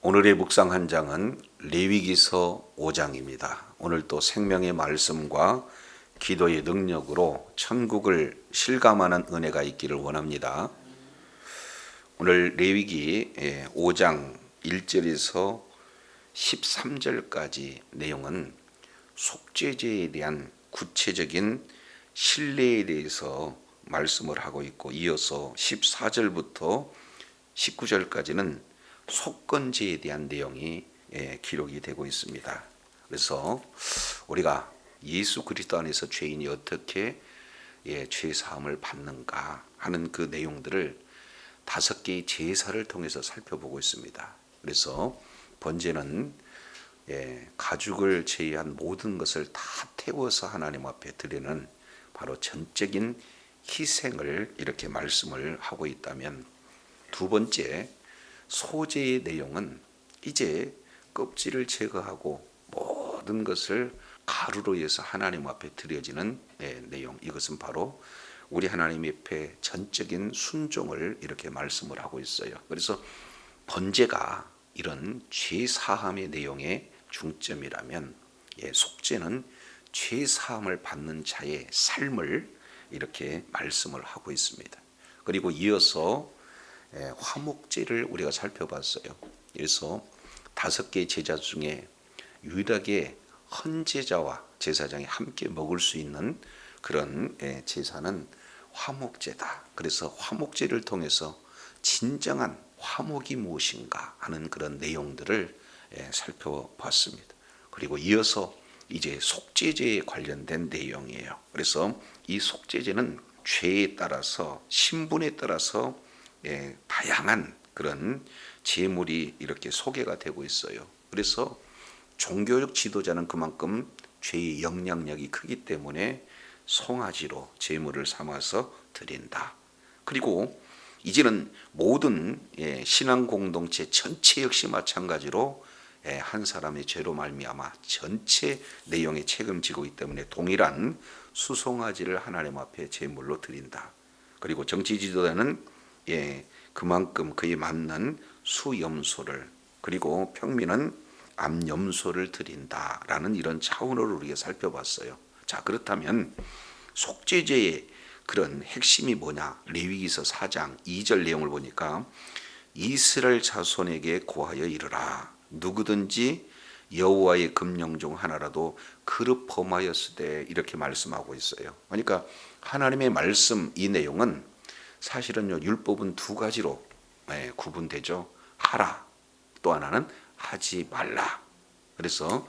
오늘의 묵상 한 장은 레위기서 5장입니다. 오늘 또 생명의 말씀과 기도의 능력으로 천국을 실감하는 은혜가 있기를 원합니다. 오늘 레위기 5장 1절에서 13절까지 내용은 속죄제에 대한 구체적인 신뢰에 대해서 말씀을 하고 있고, 이어서 14절부터 19절까지는 속건제에 대한 내용이 기록이 되고 있습니다. 그래서 우리가 예수 그리스도 안에서 죄인이 어떻게 죄 사함을 받는가 하는 그 내용들을 5개의 제사를 통해서 살펴보고 있습니다. 그래서 번제는 가죽을 제외한 모든 것을 다 태워서 하나님 앞에 드리는 바로 전적인 희생을 이렇게 말씀을 하고 있다면, 두 번째 소제의 내용은 이제 껍질을 제거하고 모든 것을 가루로 해서 하나님 앞에 드려지는 내용, 이것은 바로 우리 하나님 앞에 전적인 순종을 이렇게 말씀을 하고 있어요. 그래서 번제가 이런 죄 사함의 내용의 중점이라면, 속죄는 죄 사함을 받는 자의 삶을 이렇게 말씀을 하고 있습니다. 그리고 이어서 화목제를 우리가 살펴봤어요. 그래서 5개의 제사 중에 유일하게 헌제자와 제사장이 함께 먹을 수 있는 그런 제사는 화목제다. 그래서 화목제를 통해서 진정한 화목이 무엇인가 하는 그런 내용들을 살펴봤습니다. 그리고 이어서 이제 속죄제에 관련된 내용이에요. 그래서 이 속죄제는 죄에 따라서, 신분에 따라서 다양한 그런 제물이 이렇게 소개가 되고 있어요. 그래서 종교적 지도자는 그만큼 죄의 영향력이 크기 때문에 송아지로 제물을 삼아서 드린다. 그리고 이제는 모든 신앙 공동체 전체 역시 마찬가지로 한 사람의 죄로 말미암아 전체 내용에 책임지고 있기 때문에 동일한 수송아지를 하나님 앞에 제물로 드린다. 그리고 정치 지도자는 그만큼 그에 맞는 수염소를, 그리고 평민은 암염소를 드린다라는 이런 차원으로 우리가 살펴봤어요. 자, 그렇다면 속죄제의 그런 핵심이 뭐냐? 레위기서 4장 2절 내용을 보니까 이스라엘 자손에게 고하여 이르라. 누구든지 여호와의 금령 중 하나라도 그릇 범하였으되, 이렇게 말씀하고 있어요. 그러니까 하나님의 말씀, 이 내용은 사실은요, 율법은 2가지로 구분되죠. 하라, 또 하나는 하지 말라. 그래서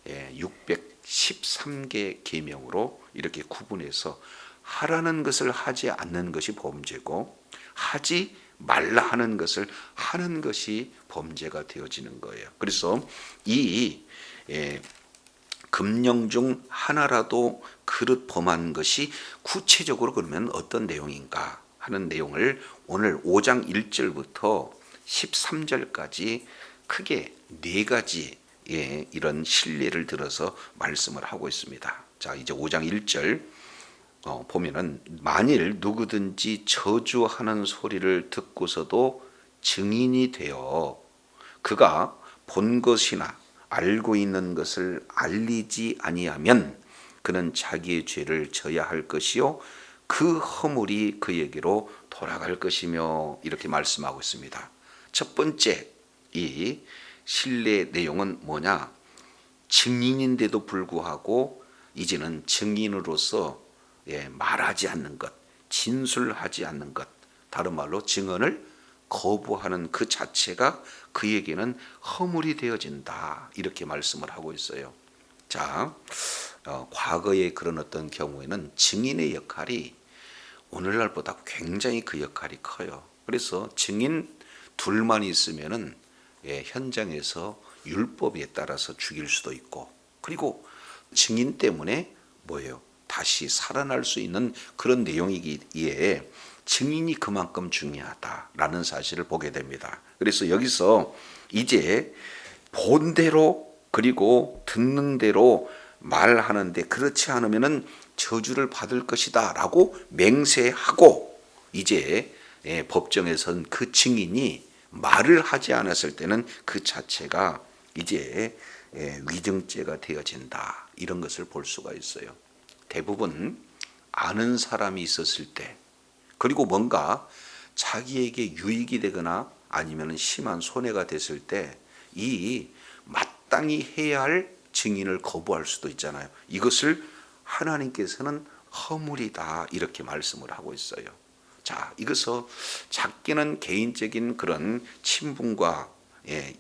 613개 계명으로 이렇게 구분해서 하라는 것을 하지 않는 것이 범죄고, 하지 말라 하는 것을 하는 것이 범죄가 되어지는 거예요. 그래서 이 금령 중 하나라도 그릇 범한 것이 구체적으로 그러면 어떤 내용인가 하는 내용을 오늘 5장 1절부터 13절까지 크게 4가지 이런 신뢰를 들어서 말씀을 하고 있습니다. 자, 이제 5장 1절 보면은, 만일 누구든지 저주하는 소리를 듣고서도 증인이 되어 그가 본 것이나 알고 있는 것을 알리지 아니하면 그는 자기의 죄를 져야 할 것이요 그 허물이 그에게로 돌아갈 것이며, 이렇게 말씀하고 있습니다. 첫 번째 이 신뢰 내용은 뭐냐? 증인인데도 불구하고 이제는 증인으로서 말하지 않는 것, 진술하지 않는 것, 다른 말로 증언을 거부하는 그 자체가 그에게는 허물이 되어진다, 이렇게 말씀을 하고 있어요. 자, 과거의 그런 어떤 경우에는 증인의 역할이 오늘날보다 굉장히 그 역할이 커요. 그래서 증인 둘만 있으면은 현장에서 율법에 따라서 죽일 수도 있고, 그리고 증인 때문에 뭐예요? 다시 살아날 수 있는 그런 내용이기에 증인이 그만큼 중요하다라는 사실을 보게 됩니다. 그래서 여기서 이제 본 대로 그리고 듣는 대로 말하는데 그렇지 않으면은 저주를 받을 것이다 라고 맹세하고, 이제 법정에선 그 증인이 말을 하지 않았을 때는 그 자체가 이제 위증죄가 되어진다. 이런 것을 볼 수가 있어요. 대부분 아는 사람이 있었을 때, 그리고 뭔가 자기에게 유익이 되거나 아니면 심한 손해가 됐을 때 이 마땅히 해야 할 증인을 거부할 수도 있잖아요. 이것을 하나님께서는 허물이다 이렇게 말씀을 하고 있어요. 자, 이것은 작게는 개인적인 그런 친분과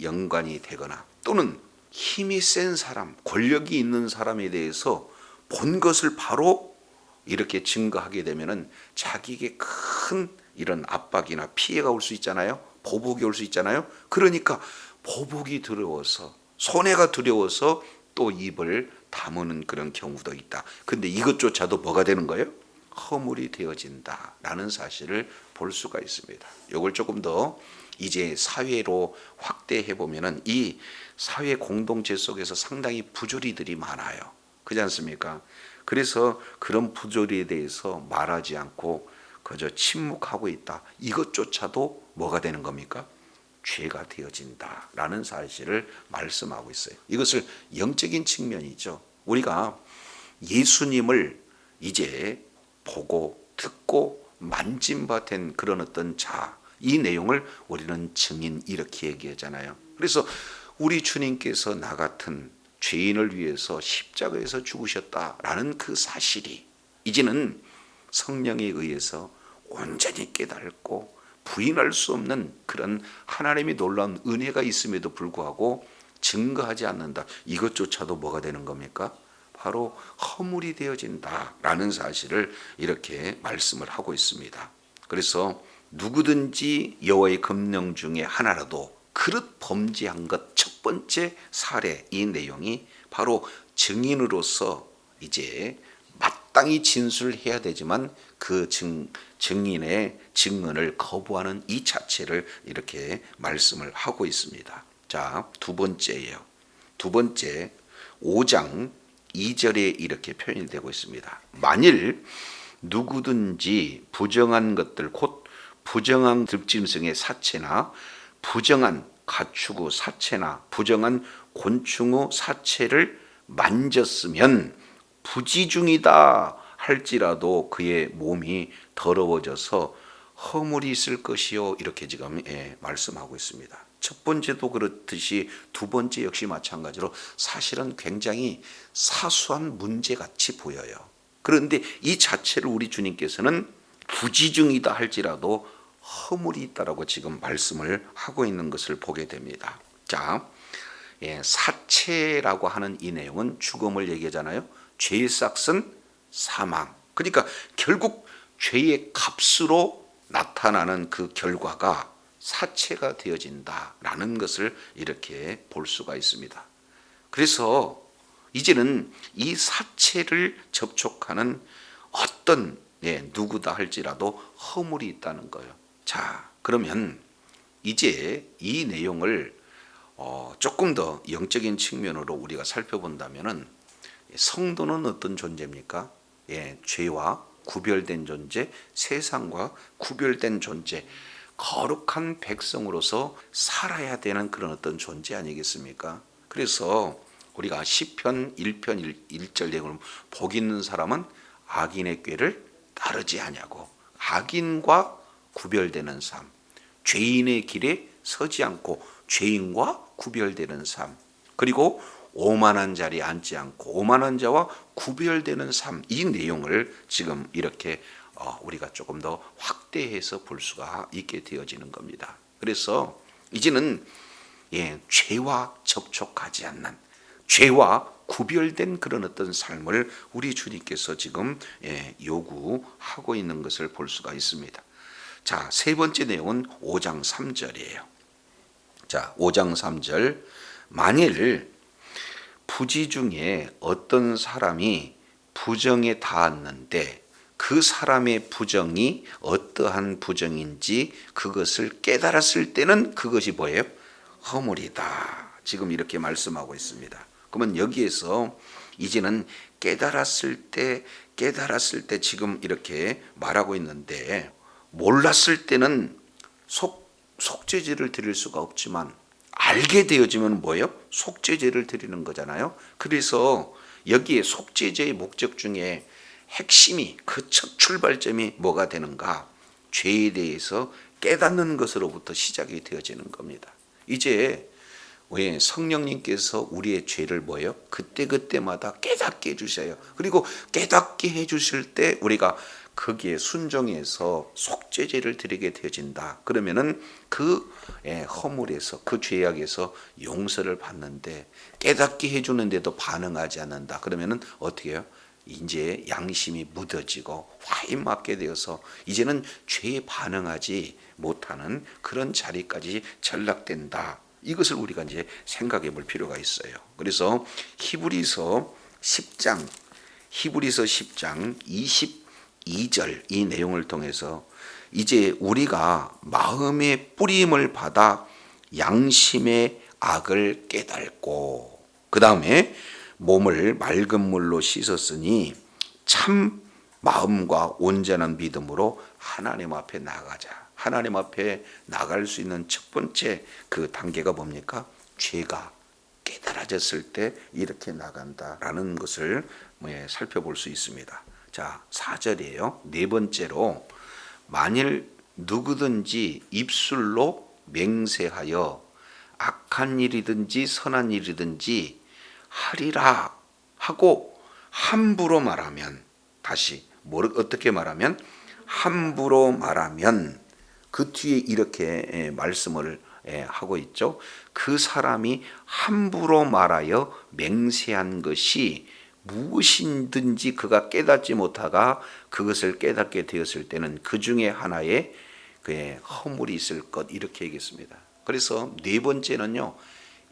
연관이 되거나 또는 힘이 센 사람, 권력이 있는 사람에 대해서 본 것을 바로 이렇게 증거하게 되면은 자기에게 큰 이런 압박이나 피해가 올 수 있잖아요. 보복이 올 수 있잖아요. 그러니까 보복이 두려워서, 손해가 두려워서 또 입을 다무는 그런 경우도 있다. 근데 이것조차도 뭐가 되는 거예요? 허물이 되어진다라는 사실을 볼 수가 있습니다. 이걸 조금 더 이제 사회로 확대해 보면은 이 사회 공동체 속에서 상당히 부조리들이 많아요. 그렇지 않습니까? 그래서 그런 부조리에 대해서 말하지 않고 그저 침묵하고 있다. 이것조차도 뭐가 되는 겁니까? 죄가 되어진다라는 사실을 말씀하고 있어요. 이것을 영적인 측면이죠. 우리가 예수님을 이제 보고 듣고 만진 바 된 그런 어떤 자, 이 내용을 우리는 증인 이렇게 얘기하잖아요. 그래서 우리 주님께서 나 같은 죄인을 위해서 십자가에서 죽으셨다라는 그 사실이 이제는 성령에 의해서 온전히 깨닫고 부인할 수 없는 그런 하나님의 놀라운 은혜가 있음에도 불구하고 증거하지 않는다. 이것조차도 뭐가 되는 겁니까? 바로 허물이 되어진다라는 사실을 이렇게 말씀을 하고 있습니다. 그래서 누구든지 여호와의 금령 중에 하나라도 그릇 범죄한 것 첫 번째 사례, 이 내용이 바로 증인으로서 이제 마땅히 진술을 해야 되지만 그 증인의 증언을 거부하는 이 자체를 이렇게 말씀을 하고 있습니다. 자, 두 번째예요. 두 번째 5장 2절에 이렇게 표현이 되고 있습니다. 만일 누구든지 부정한 것들 곧 부정한 들짐승의 사체나 부정한 가축의 사체나 부정한 곤충의 사체를 만졌으면 부지중이다 할지라도 그의 몸이 더러워져서 허물이 있을 것이요 이렇게 지금 말씀하고 있습니다. 첫 번째도 그렇듯이 두 번째 역시 마찬가지로 사실은 굉장히 사소한 문제같이 보여요. 그런데 이 자체를 우리 주님께서는 부지중이다 할지라도 허물이 있다라고 지금 말씀을 하고 있는 것을 보게 됩니다. 자, 사체라고 하는 이 내용은 죽음을 얘기하잖아요. 죄의 삭은 사망. 그러니까 결국 죄의 값으로 나타나는 그 결과가 사체가 되어진다라는 것을 이렇게 볼 수가 있습니다. 그래서 이제는 이 사체를 접촉하는 어떤 누구다 할지라도 허물이 있다는 거예요. 자, 그러면 이제 이 내용을 조금 더 영적인 측면으로 우리가 살펴본다면은 성도는 어떤 존재입니까? 죄와 구별된 존재, 세상과 구별된 존재, 거룩한 백성으로서 살아야 되는 그런 어떤 존재 아니겠습니까? 그래서 우리가 시편 1편 1절 내용을 복 있는 사람은 악인의 꾀를 따르지 아니하고 악인과 구별되는 삶, 죄인의 길에 서지 않고 죄인과 구별되는 삶, 그리고 오만한 자리에 앉지 않고 오만한 자와 구별되는 삶, 이 내용을 지금 이렇게 우리가 조금 더 확대해서 볼 수가 있게 되어지는 겁니다. 그래서 이제는 죄와 접촉하지 않는, 죄와 구별된 그런 어떤 삶을 우리 주님께서 지금 요구하고 있는 것을 볼 수가 있습니다. 자, 세 번째 내용은 5장 3절이에요. 자, 5장 3절. 만일 부지 중에 어떤 사람이 부정에 닿았는데 그 사람의 부정이 어떠한 부정인지 그것을 깨달았을 때는 그것이 뭐예요? 허물이다. 지금 이렇게 말씀하고 있습니다. 그러면 여기에서 이제는 깨달았을 때 지금 이렇게 말하고 있는데, 몰랐을 때는 속 속죄제를 드릴 수가 없지만 알게 되어지면 뭐예요? 속죄제를 드리는 거잖아요. 그래서 여기에 속죄제의 목적 중에 핵심이 그 첫 출발점이 뭐가 되는가? 죄에 대해서 깨닫는 것으로부터 시작이 되어지는 겁니다. 이제 왜 성령님께서 우리의 죄를 뭐예요? 그때그때마다 깨닫게 해주셔요. 그리고 깨닫게 해주실 때 우리가 거기에 순종해서 속죄제를 드리게 되어진다. 그러면은 그 허물에서 그 죄악에서 용서를 받는데 깨닫게 해주는데도 반응하지 않는다. 그러면은 어떻게 해요? 이제 양심이 묻어지고 화인 맞게 되어서 이제는 죄에 반응하지 못하는 그런 자리까지 전락된다. 이것을 우리가 이제 생각해 볼 필요가 있어요. 그래서 히브리서 10장 22절 이 내용을 통해서 이제 우리가 마음의 뿌림을 받아 양심의 악을 깨닫고 그 다음에 몸을 맑은 물로 씻었으니 참 마음과 온전한 믿음으로 하나님 앞에 나가자. 하나님 앞에 나갈 수 있는 첫 번째 그 단계가 뭡니까? 죄가 깨달아졌을 때 이렇게 나간다라는 것을 살펴볼 수 있습니다. 자, 4절이에요. 네 번째로 만일 누구든지 입술로 맹세하여 악한 일이든지 선한 일이든지 하리라 하고 함부로 말하면 다시 어떻게 말하면 함부로 말하면 그 뒤에 이렇게 말씀을 하고 있죠. 그 사람이 함부로 말하여 맹세한 것이 무엇이든지 그가 깨닫지 못하가 그것을 깨닫게 되었을 때는 그 중에 하나의 그의 허물이 있을 것 이렇게 얘기했습니다. 그래서 네 번째는요.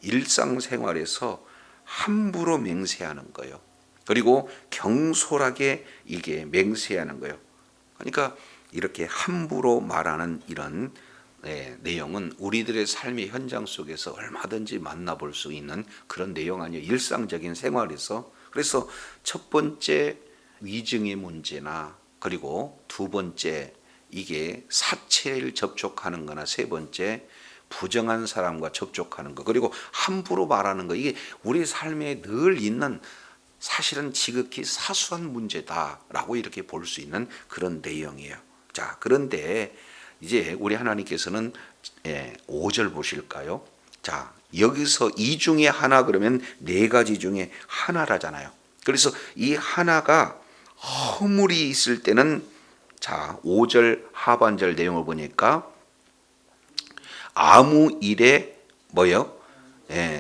일상생활에서 함부로 맹세하는 거예요. 그리고 경솔하게 이게 맹세하는 거예요. 그러니까 이렇게 함부로 말하는 이런 내용은 우리들의 삶의 현장 속에서 얼마든지 만나볼 수 있는 그런 내용 아니에요. 일상적인 생활에서. 그래서 첫 번째 위증의 문제나 그리고 두 번째 이게 사체를 접촉하는 거나 세 번째 부정한 사람과 접촉하는 거 그리고 함부로 말하는 거 이게 우리 삶에 늘 있는 사실은 지극히 사소한 문제다라고 이렇게 볼 수 있는 그런 내용이에요. 자, 그런데 이제 우리 하나님께서는 5절 보실까요? 자, 여기서 이 중에 하나 그러면 네 가지 중에 하나라잖아요. 그래서 이 하나가 허물이 있을 때는 자, 5절 하반절 내용을 보니까 아무 일에 뭐요?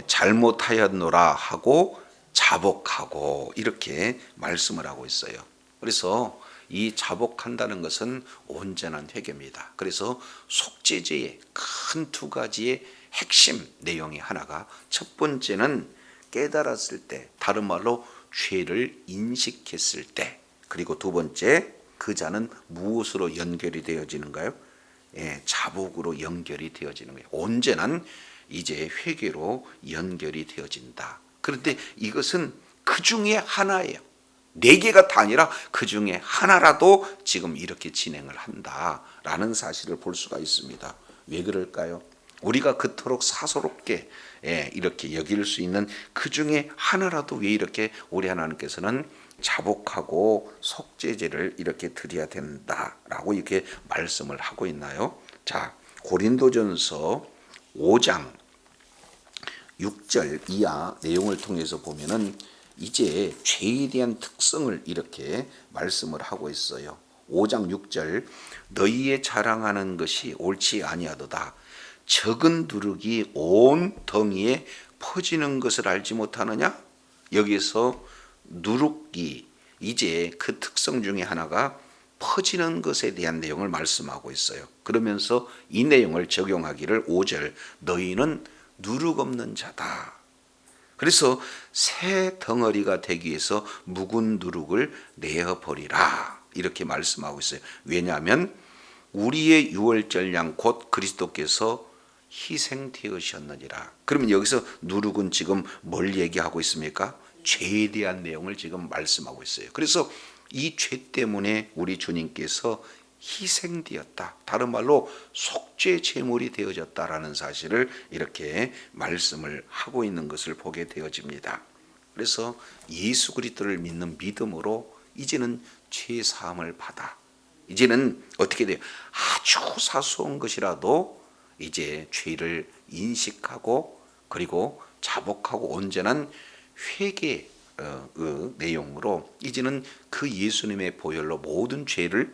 잘못하였노라 하고 자복하고 이렇게 말씀을 하고 있어요. 그래서 이 자복한다는 것은 온전한 회개입니다. 그래서 속죄제의 큰 두 가지의 핵심 내용이 하나가 첫 번째는 깨달았을 때 다른 말로 죄를 인식했을 때 그리고 두 번째 그 자는 무엇으로 연결이 되어지는가요? 자복으로 연결이 되어지는 거예요. 온전한 이제 회개로 연결이 되어진다. 그런데 이것은 그 중에 하나예요. 네 개가 다 아니라 그 중에 하나라도 지금 이렇게 진행을 한다라는 사실을 볼 수가 있습니다. 왜 그럴까요? 우리가 그토록 사소롭게 이렇게 여길 수 있는 그 중에 하나라도 왜 이렇게 우리 하나님께서는 자복하고 속죄제를 이렇게 드려야 된다라고 이렇게 말씀을 하고 있나요? 자, 고린도전서 5장 6절 이하 내용을 통해서 보면은 이제 죄에 대한 특성을 이렇게 말씀을 하고 있어요. 5장 6절 너희의 자랑하는 것이 옳지 아니하도다. 적은 누룩이 온 덩이에 퍼지는 것을 알지 못하느냐? 여기서 누룩이 이제 그 특성 중에 하나가 퍼지는 것에 대한 내용을 말씀하고 있어요. 그러면서 이 내용을 적용하기를 5절 너희는 누룩 없는 자다. 그래서 새 덩어리가 되기 위해서 묵은 누룩을 내어버리라 이렇게 말씀하고 있어요. 왜냐하면 우리의 유월절 양 곧 그리스도께서 희생되으셨느니라. 그러면 여기서 누룩은 지금 뭘 얘기하고 있습니까? 죄에 대한 내용을 지금 말씀하고 있어요. 그래서 이 죄 때문에 우리 주님께서 희생되었다. 다른 말로 속죄 제물이 되어졌다라는 사실을 이렇게 말씀을 하고 있는 것을 보게 되어집니다. 그래서 예수 그리스도를 믿는 믿음으로 이제는 죄 사함을 받아. 이제는 어떻게 돼요? 아주 사소한 것이라도 이제 죄를 인식하고 그리고 자복하고 온전한 회개 내용으로 이제는 그 예수님의 보혈로 모든 죄를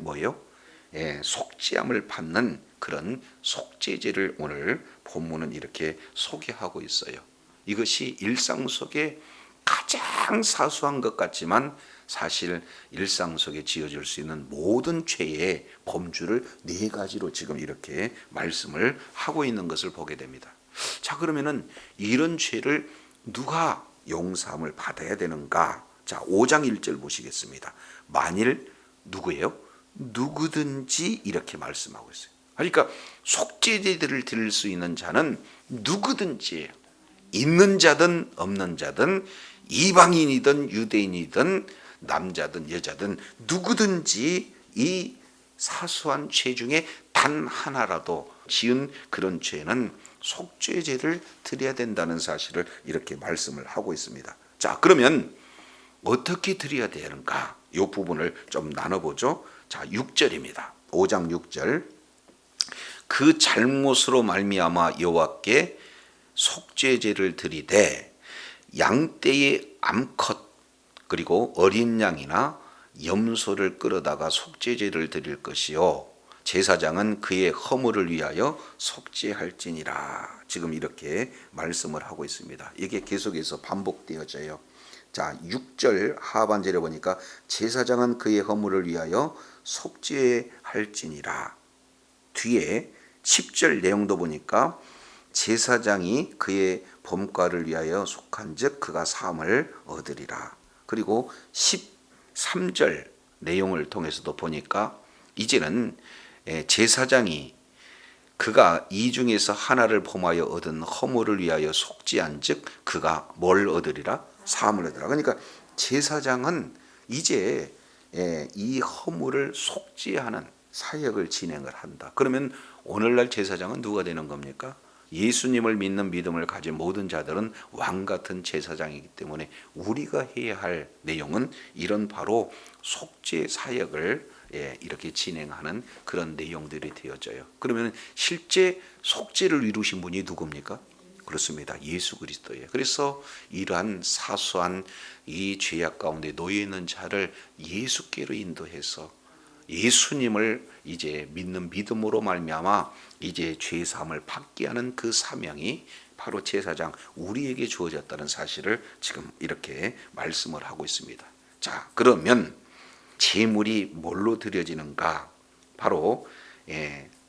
속죄함을 받는 그런 속죄제를 오늘 본문은 이렇게 소개하고 있어요. 이것이 일상 속에 가장 사소한 것 같지만 사실 일상 속에 지어질 수 있는 모든 죄의 범주를 4가지로 지금 이렇게 말씀을 하고 있는 것을 보게 됩니다. 자, 그러면은 이런 죄를 누가 용서함을 받아야 되는가? 자, 5장 1절 보시겠습니다. 만일 누구예요? 누구든지 이렇게 말씀하고 있어요. 그러니까 속죄제들을 드릴 수 있는 자는 누구든지, 있는 자든 없는 자든, 이방인이든 유대인이든 남자든 여자든 누구든지 이 사소한 죄 중에 단 하나라도 지은 그런 죄는 속죄제를 드려야 된다는 사실을 이렇게 말씀을 하고 있습니다. 자, 그러면 어떻게 드려야 되는가? 이 부분을 좀 나눠보죠. 자, 6절입니다. 5장 6절. 그 잘못으로 말미암아 여호와께 속죄제를 드리되 양떼의 암컷 그리고 어린 양이나 염소를 끌어다가 속죄제를 드릴 것이요 제사장은 그의 허물을 위하여 속죄할지니라. 지금 이렇게 말씀을 하고 있습니다. 이게 계속해서 반복되어져요. 자, 6절 하반절에 보니까 제사장은 그의 허물을 위하여 속죄할지니라. 뒤에 10절 내용도 보니까 제사장이 그의 범과를 위하여 속한즉 그가 사함을 얻으리라. 그리고 13절 내용을 통해서도 보니까 이제는 제사장이 그가 이 중에서 하나를 범하여 얻은 허물을 위하여 속죄한즉 그가 뭘 얻으리라? 사함을 얻으리라. 그러니까 제사장은 이제 이 허물을 속죄하는 사역을 진행을 한다. 그러면 오늘날 제사장은 누가 되는 겁니까? 예수님을 믿는 믿음을 가진 모든 자들은 왕같은 제사장이기 때문에 우리가 해야 할 내용은 이런 바로 속죄 사역을 이렇게 진행하는 그런 내용들이 되어져요. 그러면 실제 속죄를 이루신 분이 누굽니까? 그렇습니다. 예수 그리스도예요. 그래서 이러한 사소한 이 죄악 가운데 놓여 있는 자를 예수께로 인도해서 예수님을 이제 믿는 믿음으로 말미암아 이제 죄 사함을 받게 하는 그 사명이 바로 제사장 우리에게 주어졌다는 사실을 지금 이렇게 말씀을 하고 있습니다. 자, 그러면 제물이 뭘로 드려지는가? 바로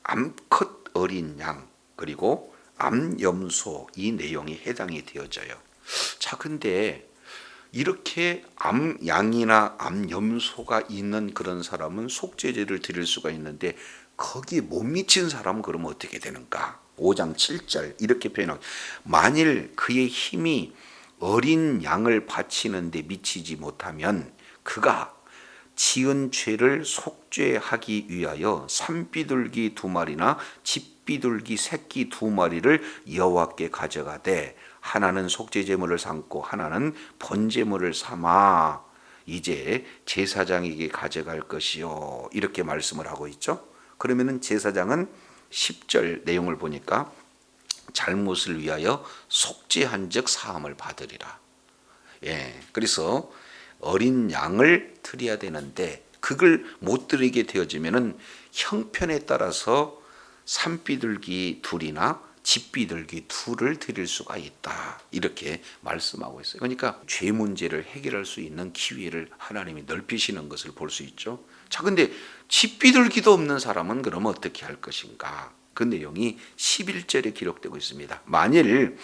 암컷 어린 양 그리고 암염소 이 내용이 해당이 되어져요. 자, 근데 이렇게 암양이나 암염소가 있는 그런 사람은 속죄제를 드릴 수가 있는데 거기에 못 미친 사람은 그러면 어떻게 되는가? 5장 7절 이렇게 표현하고 만일 그의 힘이 어린 양을 바치는데 미치지 못하면 그가 지은 죄를 속죄하기 위하여 산비둘기 2마리나 집비둘기 새끼 2마리를 여호와께 가져가되 하나는 속죄제물을 삼고 하나는 번제물을 삼아 이제 제사장에게 가져갈 것이요 이렇게 말씀을 하고 있죠. 그러면은 제사장은 10절 내용을 보니까 잘못을 위하여 속죄한즉 사함을 받으리라. 그래서 어린 양을 드려야 되는데 그걸 못 드리게 되어지면은 형편에 따라서 산비둘기 2이나 집비둘기 2를 드릴 수가 있다. 이렇게 말씀하고 있어요. 그러니까 죄 문제를 해결할 수 있는 기회를 하나님이 넓히시는 것을 볼 수 있죠. 자, 근데 집비둘기도 없는 사람은 그러면 어떻게 할 것인가? 그 내용이 11절에 기록되고 있습니다. 만일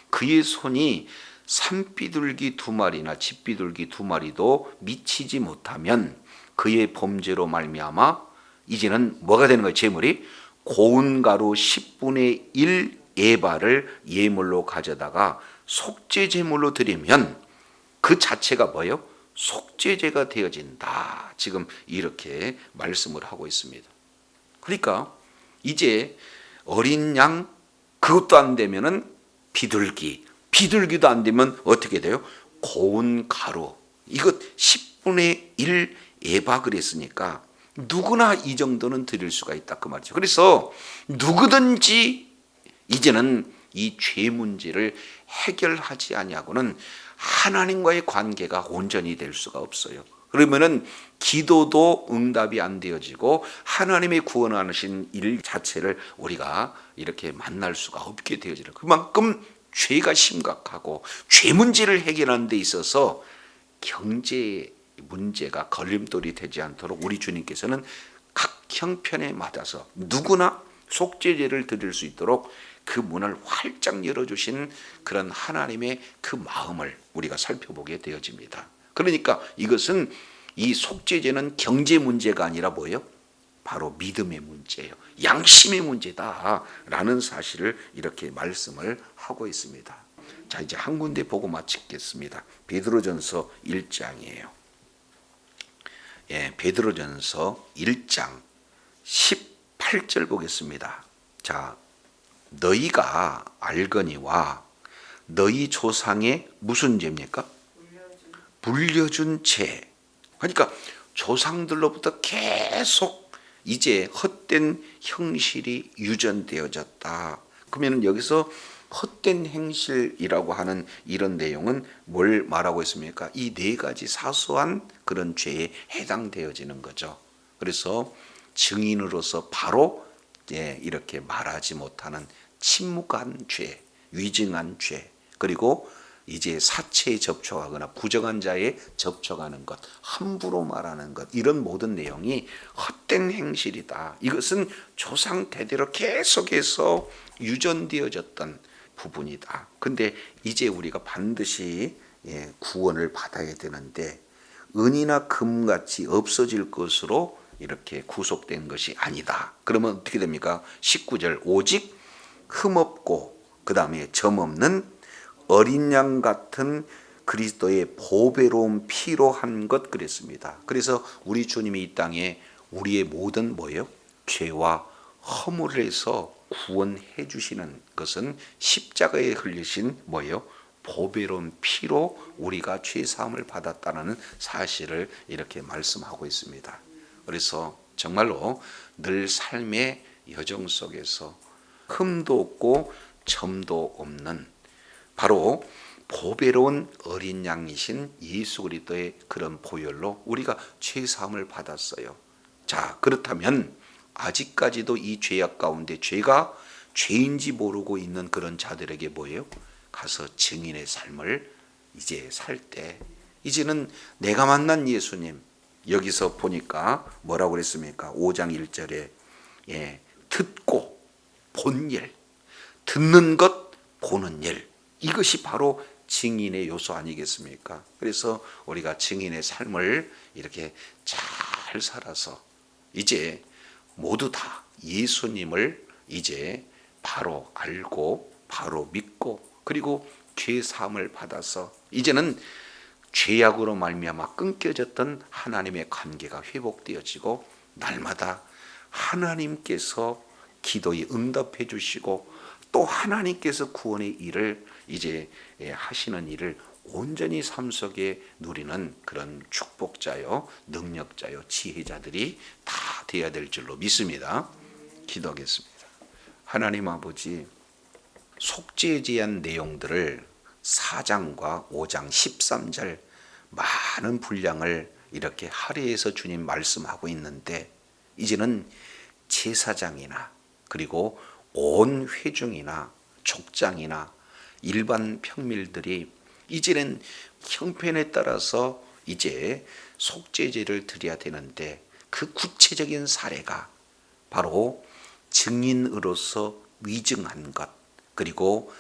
그의 손이 산비둘기 2마리나 집비둘기 2마리도 미치지 못하면 그의 범죄로 말미암아 이제는 뭐가 되는 거예요? 제물이 고운 가루 10분의 1 에바를 예물로 가져다가 속죄 제물로 드리면 그 자체가 뭐예요? 속죄제가 되어진다. 지금 이렇게 말씀을 하고 있습니다. 그러니까 이제 어린 양 그것도 안 되면은 비둘기도 안 되면 어떻게 돼요? 고운 가루. 이것 10분의 1 에바 그랬으니까 누구나 이 정도는 드릴 수가 있다 그 말이죠. 그래서 누구든지 이제는 이 죄 문제를 해결하지 아니하고는 하나님과의 관계가 온전히 될 수가 없어요. 그러면은 기도도 응답이 안 되어지고 하나님의 구원하신 일 자체를 우리가 이렇게 만날 수가 없게 되어지는, 그만큼 죄가 심각하고 죄 문제를 해결하는 데 있어서 경제 문제가 걸림돌이 되지 않도록 우리 주님께서는 각 형편에 맞아서 누구나 속죄제를 드릴 수 있도록 그 문을 활짝 열어주신 그런 하나님의 그 마음을 우리가 살펴보게 되어집니다. 그러니까 이것은 이 속죄제는 경제 문제가 아니라 뭐예요? 바로 믿음의 문제예요. 양심의 문제다라는 사실을 이렇게 말씀을 하고 있습니다. 자, 이제 한 군데 보고 마치겠습니다. 베드로전서 1장이에요. 예, 베드로전서 1장 18절 보겠습니다. 자, 너희가 알거니와 너희 조상의 무슨 죄입니까? 물려준 죄. 그러니까 조상들로부터 계속 이제 헛된 형실이 유전되어졌다. 그러면 여기서 헛된 행실이라고 하는 이런 내용은 뭘 말하고 있습니까? 이 네 가지 사소한 그런 죄에 해당되어지는 거죠. 그래서 증인으로서 바로 이렇게 말하지 못하는 침묵한 죄, 위증한 죄, 그리고 이제 사체에 접촉하거나 부정한 자에 접촉하는 것, 함부로 말하는 것, 이런 모든 내용이 헛된 행실이다. 이것은 조상 대대로 계속해서 유전되어졌던 부분이다. 근데 이제 우리가 반드시 구원을 받아야 되는데 은이나 금같이 없어질 것으로 이렇게 구속된 것이 아니다. 그러면 어떻게 됩니까? 19절 오직 흠없고 그 다음에 점없는 어린 양 같은 그리스도의 보배로운 피로 한 것 그랬습니다. 그래서 우리 주님이 이 땅에 우리의 모든 뭐예요? 죄와 허물에서 구원해 주시는 것은 십자가에 흘리신 뭐예요? 보배로운 피로 우리가 죄 사함을 받았다는 사실을 이렇게 말씀하고 있습니다. 그래서 정말로 늘 삶의 여정 속에서 흠도 없고 점도 없는 바로 보배로운 어린 양이신 예수 그리스도의 그런 보혈로 우리가 죄 사함을 받았어요. 자, 그렇다면 아직까지도 이 죄악 가운데 죄가 죄인지 모르고 있는 그런 자들에게 뭐예요? 가서 증인의 삶을 이제 살 때, 이제는 내가 만난 예수님, 여기서 보니까 뭐라고 그랬습니까? 5장 1절에 듣고 본 일, 듣는 것, 보는 일, 이것이 바로 증인의 요소 아니겠습니까? 그래서 우리가 증인의 삶을 이렇게 잘 살아서 이제 모두 다 예수님을 이제 바로 알고 바로 믿고 그리고 죄 사함을 받아서 이제는 죄악으로 말미암아 끊겨졌던 하나님의 관계가 회복되어지고 날마다 하나님께서 기도에 응답해 주시고 또 하나님께서 구원의 일을 이제 하시는 일을 온전히 삶 속에 누리는 그런 축복자요, 능력자요, 지혜자들이 다 되어야 될 줄로 믿습니다. 기도하겠습니다. 하나님 아버지, 속죄에 대한 내용들을 4장과 5장 13절 많은 분량을 이렇게 할애해서 주님 말씀하고 있는데 이제는 제사장이나 그리고 온 회중이나 족장이나 일반 평밀들이 이제는 형편에 따라서 이제 속죄제를 드려야 되는데 그 구체적인 사례가 바로 증인으로서 위증한 것, 그리고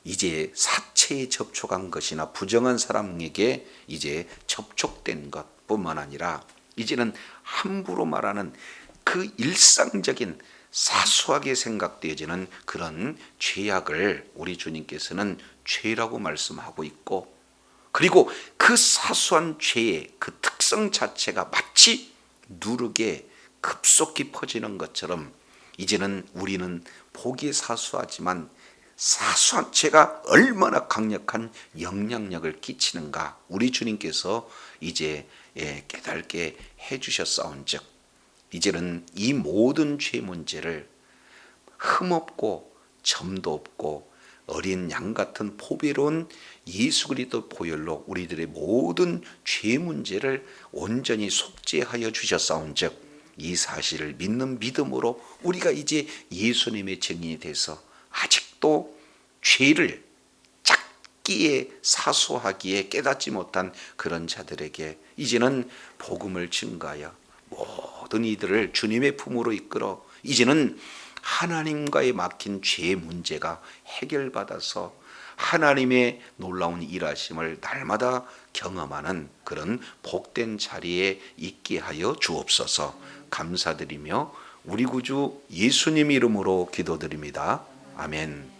이제 사체에 접촉한 것이나 부정한 사람에게 이제 접촉된 것뿐만 아니라 이제는 함부로 말하는 그 일상적인 사소하게 생각되어지는 그런 죄악을 우리 주님께서는 죄라고 말씀하고 있고, 그리고 그 사소한 죄의 그 특성 자체가 마치 누룩의 급속히 퍼지는 것처럼 이제는 우리는 보기에 사소하지만 사소한 죄가 얼마나 강력한 영향력을 끼치는가 우리 주님께서 이제 깨닫게 해주셨사온즉 이제는 이 모든 죄 문제를 흠없고 점도 없고 어린 양 같은 포비로운 예수 그리스도 보혈로 우리들의 모든 죄 문제를 온전히 속죄하여 주셨사온즉 이 사실을 믿는 믿음으로 우리가 이제 예수님의 증인이 돼서 아직도 죄를 작기에 사소하기에 깨닫지 못한 그런 자들에게 이제는 복음을 증가하여 모든 이들을 주님의 품으로 이끌어 이제는 하나님과의 막힌 죄 문제가 해결받아서 하나님의 놀라운 일하심을 날마다 경험하는 그런 복된 자리에 있게 하여 주옵소서. 감사드리며 우리 구주 예수님 이름으로 기도드립니다. 아멘.